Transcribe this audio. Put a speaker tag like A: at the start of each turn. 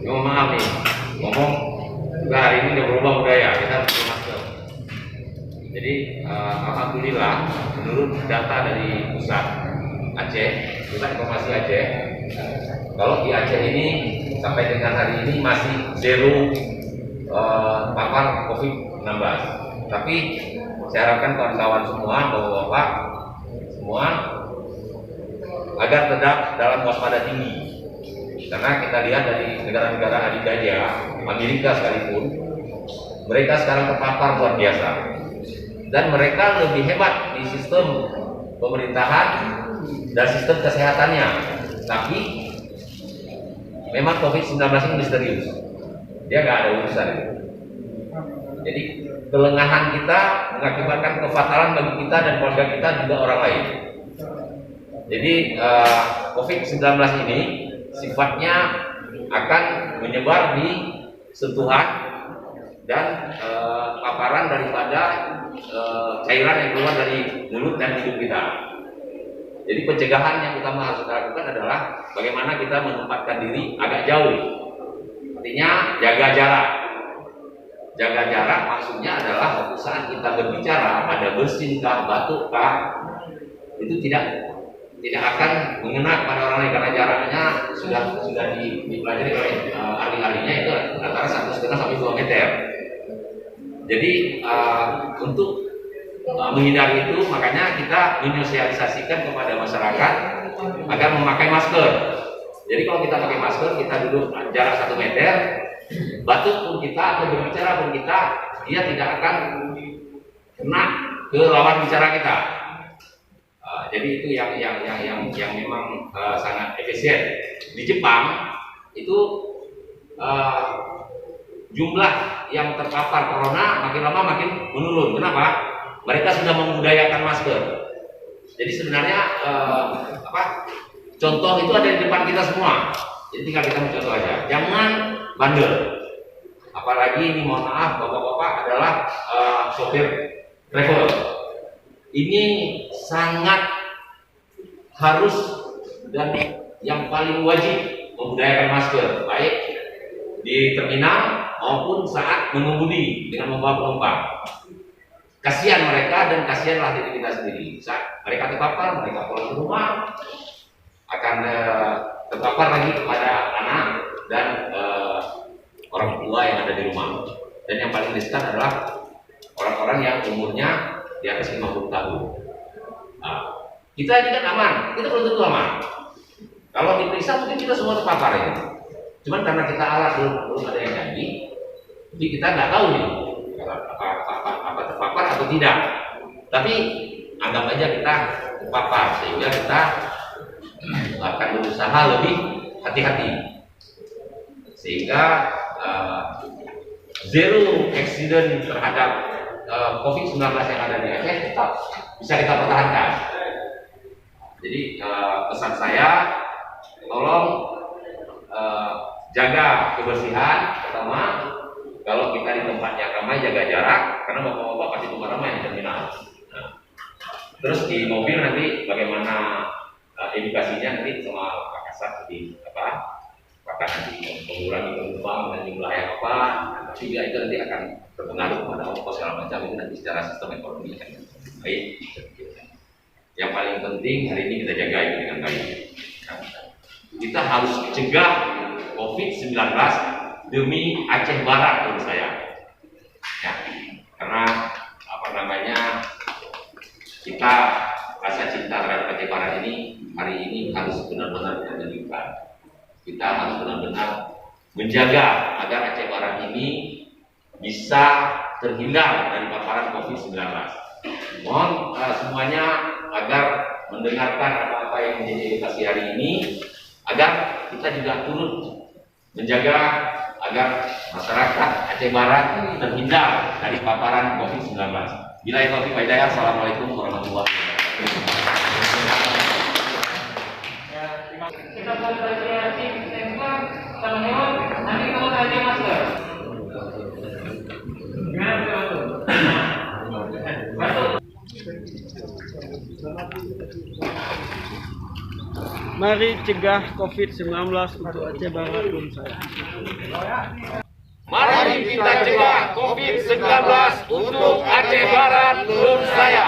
A: Cuma maaf nih, ngomong kita hari ini udah berubah budaya, kita pakai masker. Jadi alhamdulillah menurut data dari pusat Aceh, pusat informasi Aceh, kalau di Aceh ini sampai dengan hari ini masih zero papar COVID-19. Tapi saya harapkan kawan-kawan semua, bapak-bapak semua agar tetap dalam waspada tinggi. Karena kita lihat dari negara-negara adidaya, Amerika sekalipun, mereka sekarang terpapar luar biasa. Dan mereka lebih hebat di sistem pemerintahan dan sistem kesehatannya. Tapi memang COVID-19 ini misterius. Dia nggak ada urusan. Jadi kelengahan kita mengakibatkan kefatalan bagi kita dan keluarga kita juga orang lain. Jadi COVID-19 ini sifatnya akan menyebar di sentuhan dan paparan daripada cairan yang keluar dari mulut dan hidung kita. Jadi pencegahan yang utama harus kita lakukan adalah bagaimana kita menempatkan diri agak jauh. Artinya jaga jarak. Jaga jarak maksudnya adalah waktu saat kita berbicara, ada bersin kah, batuk kah, itu tidak akan mengena pada orang lain karena jaraknya sudah dipelajari oleh ahli-ahlinya itu antara 1,5 sampai 2 meter. Jadi untuk menghindari itu makanya kita menyosialisasikan kepada masyarakat agar memakai masker. Jadi kalau kita pakai masker, kita duduk jarak 1 meter, batuk pun kita atau berbicara pun kita, dia tidak akan kena ke lawan bicara kita. Jadi itu yang memang sangat efisien. Di Jepang itu jumlah yang terpapar corona makin lama makin menurun. Kenapa? Mereka sudah membudayakan masker. Jadi sebenarnya contoh itu ada di depan kita semua. Jadi tinggal kita mencontoh aja. Jangan bandel. Apalagi ini mohon maaf bapak-bapak adalah sopir travel. Ini sangat harus dan yang paling wajib membudayakan masker, baik di terminal maupun saat mengemudi dengan membawa penumpang. Kasihan mereka dan kasihanlah diri kita sendiri. Saat mereka terpapar, mereka pulang ke rumah akan terpapar lagi kepada anak dan orang tua yang ada di rumah. Dan yang paling riskan adalah orang-orang yang umurnya di atas 50 tahun. Kita ini kan aman, kita belum tentu aman. Kalau diperiksa mungkin kita semua terpapar ya. Cuman karena kita alat belum ada yang jadi, jadi kita nggak tahu nih apa terpapar atau tidak. Tapi anggap aja kita terpapar sehingga kita akan berusaha lebih hati-hati sehingga zero accident terhadap COVID-19 yang ada di Aceh tetap bisa kita pertahankan. Jadi pesan saya, tolong jaga kebersihan pertama. Kalau kita di tempat yang ramai jaga jarak, karena bapak-bapak pasti tempat ramai di terminal. Nah, terus di mobil nanti bagaimana edukasinya nanti sama Pak Kasat di apakah nanti mengurangi penumpang dan jumlah yang apa, tapi juga itu nanti akan berpengaruh pada ongkos segala macam itu nanti secara sistem ekonomi akan baik. Yang paling penting hari ini kita jaga itu dengan baik. Nah, kita harus cegah COVID-19 demi Aceh Barat menurut saya. Ya, karena kita rasa cinta terhadap Aceh Barat ini hari ini harus benar-benar kita tunjukkan. Kita harus benar-benar menjaga agar Aceh Barat ini bisa terhindar dari paparan COVID-19. Mohon semuanya agar mendengarkan apa-apa yang menjadi edukasi hari ini, agar kita juga turut menjaga agar masyarakat Aceh Barat terhindar dari paparan COVID-19. Bila itu hidayah, assalamualaikum warahmatullahi wabarakatuh.
B: Kita berkoordinasi tembak sama hewan, nanti kamu saja masker. Gimana Batuk?
C: Mari cegah COVID-19 untuk Aceh Barat Lum Saya.
A: Mari kita cegah COVID-19 untuk Aceh Barat Lum Saya.